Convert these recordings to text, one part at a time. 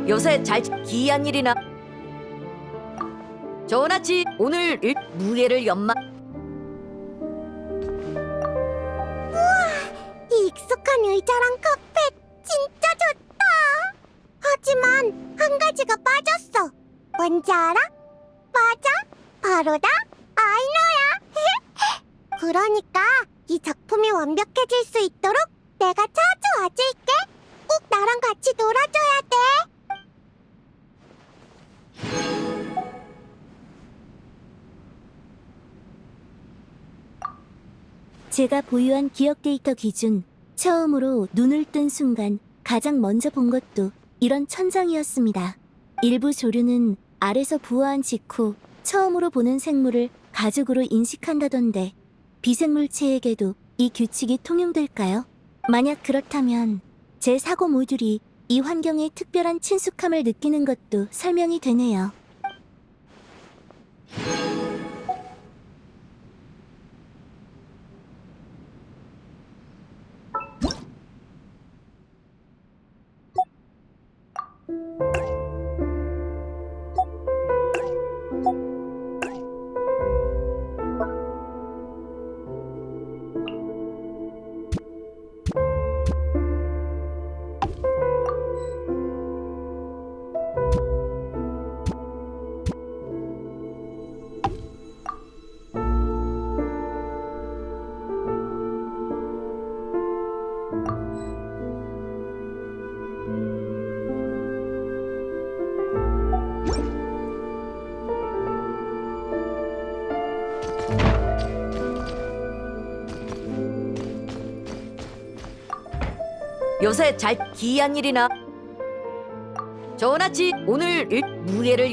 요새 잘 기이한 일이나 전하치 오늘 무예를 연마. 이 익숙한 의자랑 카펫 진짜 좋다. 하지만 한 가지가 빠졌어. 뭔지 알아? 맞아, 바로 나 아이너야. 그러니까 이 작품이 완벽해질 수 있도록 내가 자주 와줄게. 꼭 나랑 같이 놀아줘야 돼. 제가 보유한 기억 데이터 기준 처음으로 눈을 뜬 순간 가장 먼저 본 것도 이런 천장이었습니다. 일부 조류는 알에서 부화한 직후 처음으로 보는 생물을 가족으로 인식한다던데 비생물체에게도 이 규칙이 통용될까요? 만약 그렇다면 제 사고 모듈이 이 환경에 특별한 친숙함을 느끼는 것도 설명이 되네요. 요새 잘 기이한 일이나 전하치 오늘 무예를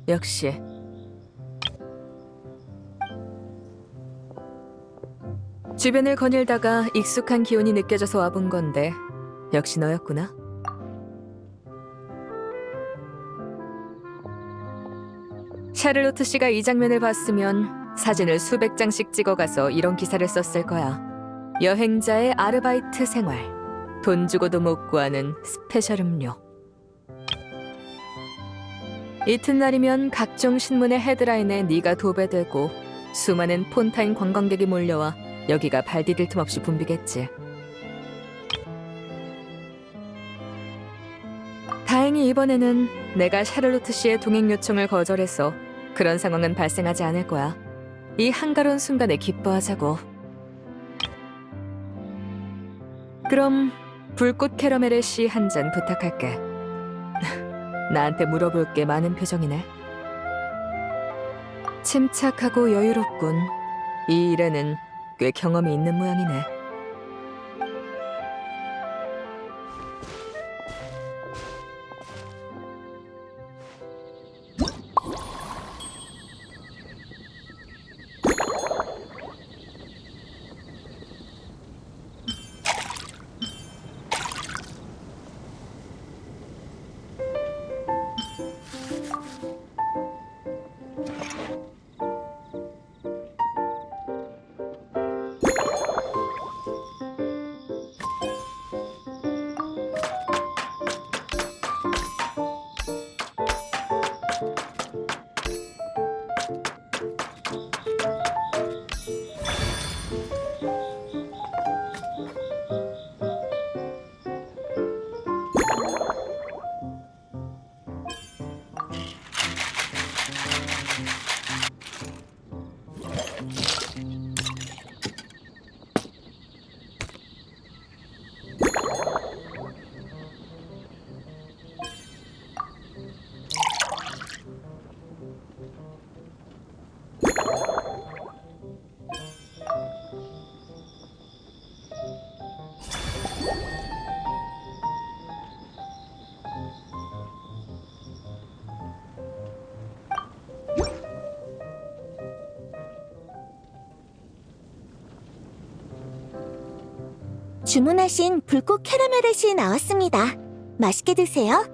역시. 주변을 거닐다가 익숙한 기운이 느껴져서 와본 건데 역시 너였구나. 샤를로트 씨가 이 장면을 봤으면 사진을 수백 장씩 찍어가서 이런 기사를 썼을 거야. 여행자의 아르바이트 생활. 돈 주고도 못 구하는 스페셜 음료. 이튿날이면 각종 신문의 헤드라인에 네가 도배되고 수많은 폰타인 관광객이 몰려와 여기가 발 디딜 틈 없이 붐비겠지. 다행히 이번에는 내가 샤를로트 씨의 동행 요청을 거절해서 그런 상황은 발생하지 않을 거야. 이 한가로운 순간에 기뻐하자고. 그럼 불꽃 캐러멜의 씨 한 잔 부탁할게. 나한테 물어볼 게 많은 표정이네. 침착하고 여유롭군. 이 일에는 꽤 경험이 있는 모양이네. 주문하신 불꽃 캐러멜렛이 나왔습니다. 맛있게 드세요.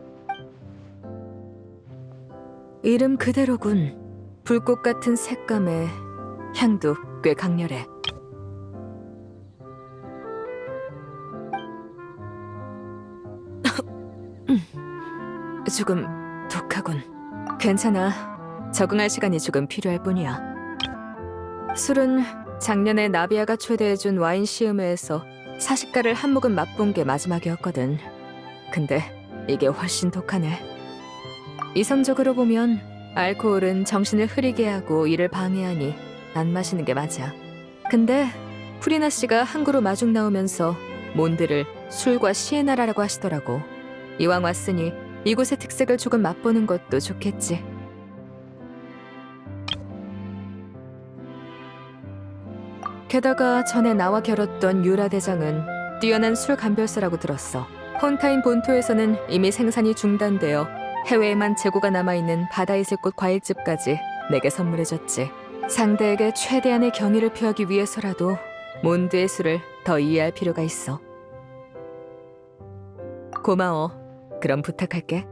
이름 그대로군. 불꽃 같은 색감에 향도 꽤 강렬해. 조금 독하군. 괜찮아. 적응할 시간이 조금 필요할 뿐이야. 술은 작년에 나비아가 초대해준 와인 시음회에서 40가를 한 모금 맛본 게 마지막이었거든. 근데 이게 훨씬 독하네. 이성적으로 보면 알코올은 정신을 흐리게 하고 일을 방해하니 안 마시는 게 맞아. 근데 프리나 씨가 항구로 마중 나오면서 몬드를 술과 시의 나라라고 하시더라고. 이왕 왔으니 이곳의 특색을 조금 맛보는 것도 좋겠지. 게다가 전에 나와 겨뤘던 유라 대장은 뛰어난 술 감별사라고 들었어. 폰타인 본토에서는 이미 생산이 중단되어 해외에만 재고가 남아있는 바다이슬꽃 과일즙까지 내게 선물해줬지. 상대에게 최대한의 경의를 표하기 위해서라도 몬드의 술을 더 이해할 필요가 있어. 고마워. 그럼 부탁할게.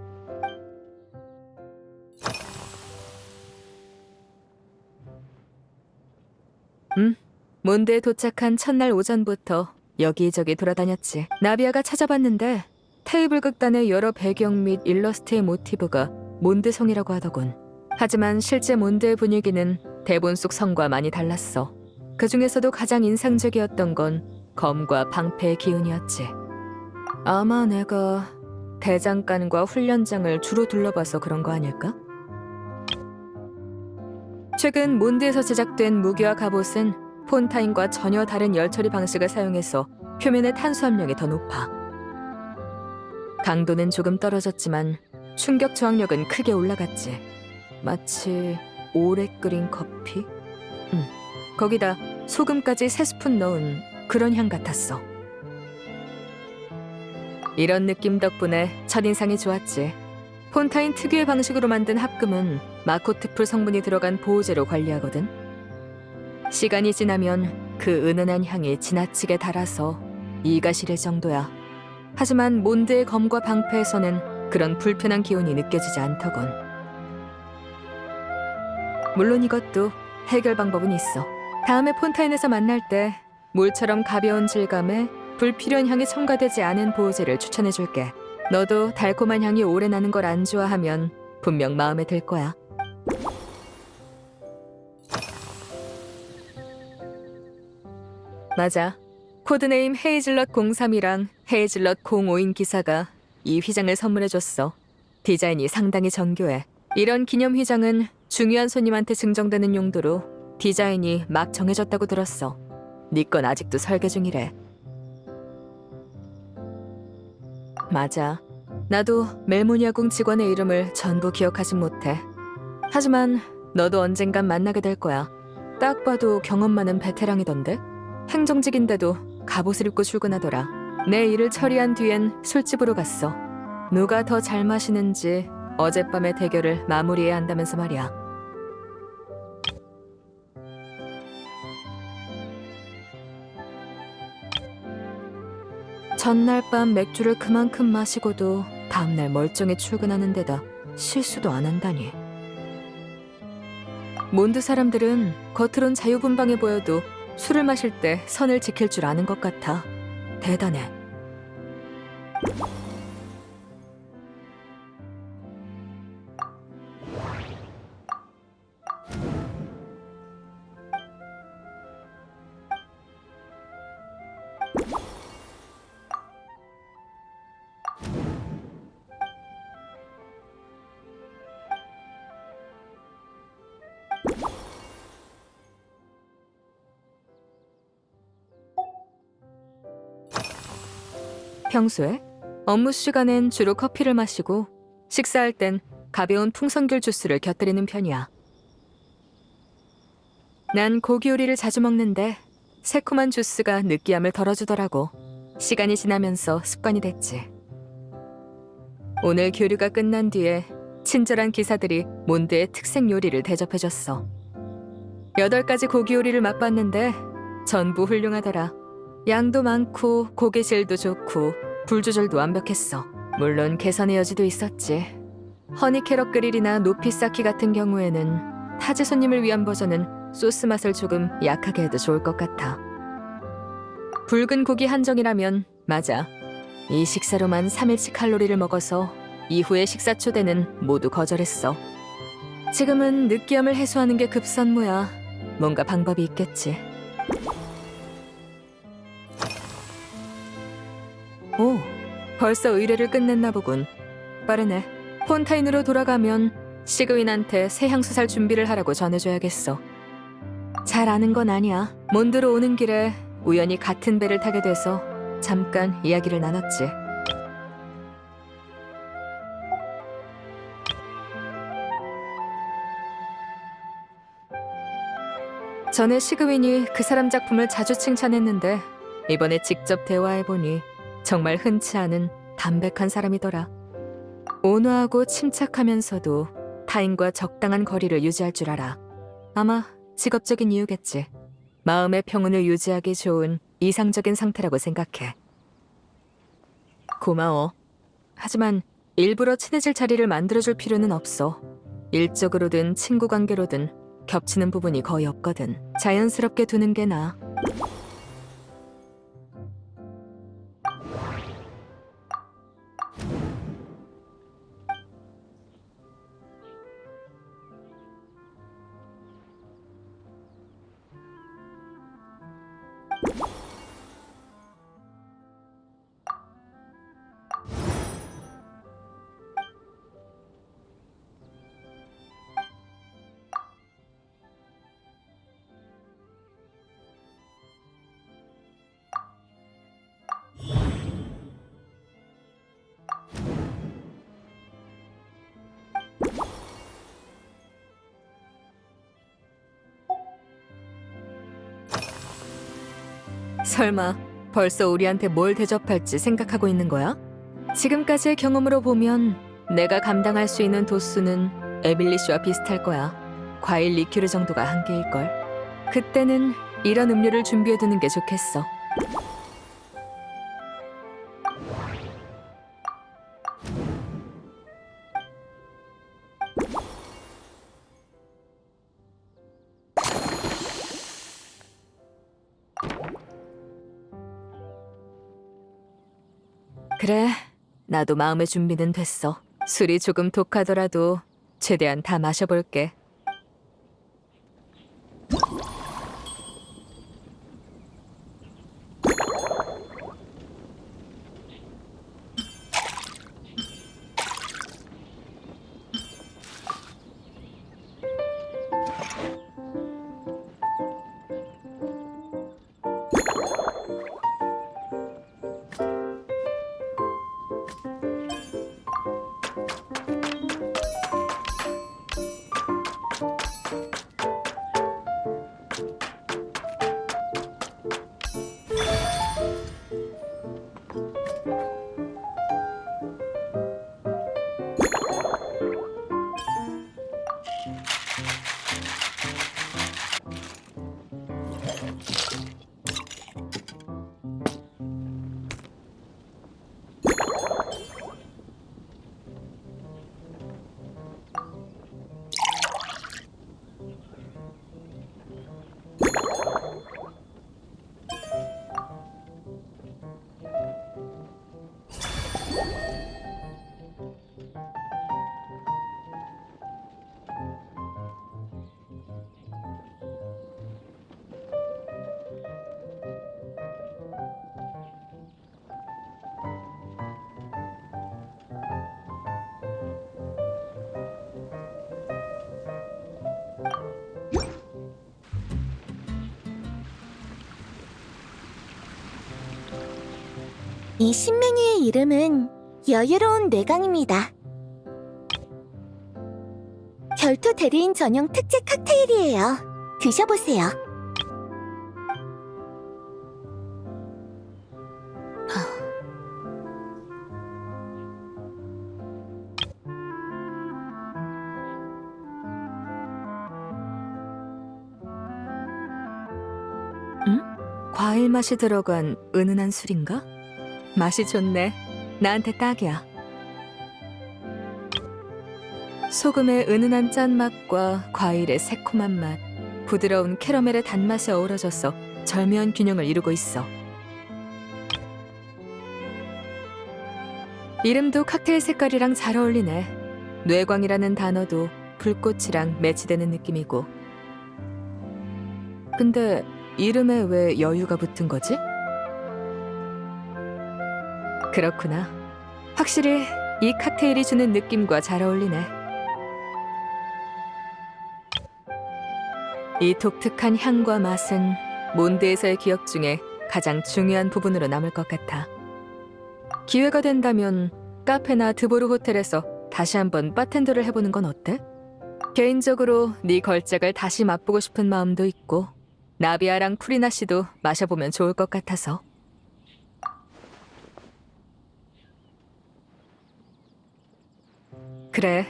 몬드에 도착한 첫날 오전부터 여기저기 돌아다녔지. 나비아가 찾아봤는데 테이블 극단의 여러 배경 및 일러스트의 모티브가 몬드성이라고 하더군. 하지만 실제 몬드의 분위기는 대본 속 성과 많이 달랐어. 그 중에서도 가장 인상적이었던 건 검과 방패의 기운이었지. 아마 내가 대장간과 훈련장을 주로 둘러봐서 그런 거 아닐까? 최근 몬드에서 제작된 무기와 갑옷은 폰타인과 전혀 다른 열처리 방식을 사용해서 표면의 탄수 함량이 더 높아. 강도는 조금 떨어졌지만 충격 저항력은 크게 올라갔지. 마치 오래 끓인 커피? 거기다 소금까지 3스푼 넣은 그런 향 같았어. 이런 느낌 덕분에 첫인상이 좋았지. 폰타인 특유의 방식으로 만든 합금은 마코트풀 성분이 들어간 보호제로 관리하거든. 시간이 지나면 그 은은한 향이 지나치게 달아서 이가 시릴 정도야. 하지만 몬드의 검과 방패에서는 그런 불편한 기운이 느껴지지 않더군. 물론 이것도 해결 방법은 있어. 다음에 폰타인에서 만날 때 물처럼 가벼운 질감에 불필요한 향이 첨가되지 않은 보호제를 추천해줄게. 너도 달콤한 향이 오래 나는 걸 안 좋아하면 분명 마음에 들 거야. 맞아. 코드네임 헤이즐넛 03이랑 헤이즐넛 05인 기사가 이 휘장을 선물해줬어. 디자인이 상당히 정교해. 이런 기념 휘장은 중요한 손님한테 증정되는 용도로 디자인이 막 정해졌다고 들었어. 네 건 아직도 설계 중이래. 맞아. 나도 멜모니아궁 직원의 이름을 전부 기억하진 못해. 하지만 너도 언젠간 만나게 될 거야. 딱 봐도 경험 많은 베테랑이던데? 행정직인데도 갑옷을 입고 출근하더라. 내 일을 처리한 뒤엔 술집으로 갔어. 누가 더 잘 마시는지 어젯밤의 대결을 마무리해야 한다면서 말이야. 전날 밤 맥주를 그만큼 마시고도 다음날 멀쩡히 출근하는 데다 실수도 안 한다니. 몬드 사람들은 겉으론 자유분방해 보여도 술을 마실 때 선을 지킬 줄 아는 것 같아. 대단해. 평소에 업무 시간엔 주로 커피를 마시고 식사할 땐 가벼운 풍선귤 주스를 곁들이는 편이야. 난 고기 요리를 자주 먹는데 새콤한 주스가 느끼함을 덜어주더라고. 시간이 지나면서 습관이 됐지. 오늘 교류가 끝난 뒤에 친절한 기사들이 몬드의 특색 요리를 대접해줬어. 8가지 고기 요리를 맛봤는데 전부 훌륭하더라. 양도 많고 고개질도 좋고 불 조절도 완벽했어. 물론 개선의 여지도 있었지. 허니 캐럿 그릴이나 노피 쌓기 같은 경우에는 타지 손님을 위한 버전은 소스 맛을 조금 약하게 해도 좋을 것 같아. 붉은 고기 한정이라면 맞아. 이 식사로만 3일치 칼로리를 먹어서 이후의 식사 초대는 모두 거절했어. 지금은 느끼함을 해소하는 게 급선무야. 뭔가 방법이 있겠지. 오, 벌써 의뢰를 끝냈나 보군. 빠르네. 폰타인으로 돌아가면 시그윈한테 새 향수 살 준비를 하라고 전해줘야겠어. 잘 아는 건 아니야. 몬드로 오는 길에 우연히 같은 배를 타게 돼서 잠깐 이야기를 나눴지. 전에 시그윈이 그 사람 작품을 자주 칭찬했는데 이번에 직접 대화해보니 정말 흔치 않은 담백한 사람이더라. 온화하고 침착하면서도 타인과 적당한 거리를 유지할 줄 알아. 아마 직업적인 이유겠지. 마음의 평온을 유지하기 좋은 이상적인 상태라고 생각해. 고마워. 하지만 일부러 친해질 자리를 만들어줄 필요는 없어. 일적으로든 친구 관계로든 겹치는 부분이 거의 없거든. 자연스럽게 두는 게 나아. 설마 벌써 우리한테 뭘 대접할지 생각하고 있는 거야? 지금까지의 경험으로 보면 내가 감당할 수 있는 도수는 에밀리 씨와 비슷할 거야. 과일 리큐르 정도가 한계일걸. 그때는 이런 음료를 준비해두는 게 좋겠어. 그래, 나도 마음의 준비는 됐어. 술이 조금 독하더라도 최대한 다 마셔볼게. 이 신메뉴의 이름은 여유로운 뇌강입니다. 결투 대리인 전용 특제 칵테일이에요. 드셔보세요. 과일 맛이 들어간 은은한 술인가? 맛이 좋네. 나한테 딱이야. 소금의 은은한 짠맛과 과일의 새콤한 맛, 부드러운 캐러멜의 단맛이 어우러져서 절묘한 균형을 이루고 있어. 이름도 칵테일 색깔이랑 잘 어울리네. 뇌광이라는 단어도 불꽃이랑 매치되는 느낌이고. 근데 이름에 왜 여유가 붙은 거지? 그렇구나. 확실히 이 칵테일이 주는 느낌과 잘 어울리네. 이 독특한 향과 맛은 몬드에서의 기억 중에 가장 중요한 부분으로 남을 것 같아. 기회가 된다면 카페나 드보르 호텔에서 다시 한번 바텐더를 해보는 건 어때? 개인적으로 네 걸작을 다시 맛보고 싶은 마음도 있고 나비아랑 쿠리나 씨도 마셔보면 좋을 것 같아서. 그래,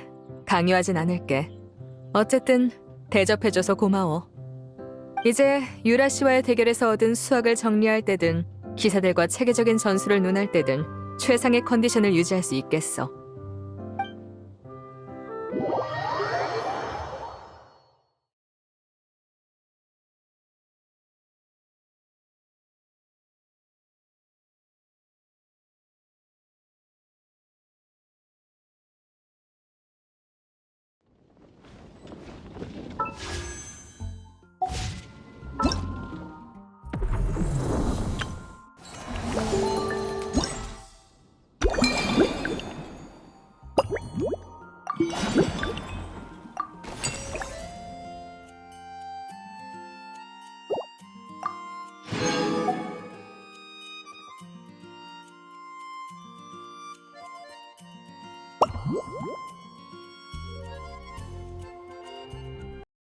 강요하진 않을게. 어쨌든 대접해줘서 고마워. 이제 유라 씨와의 대결에서 얻은 수확을 정리할 때든 기사들과 체계적인 전술을 논할 때든 최상의 컨디션을 유지할 수 있겠어.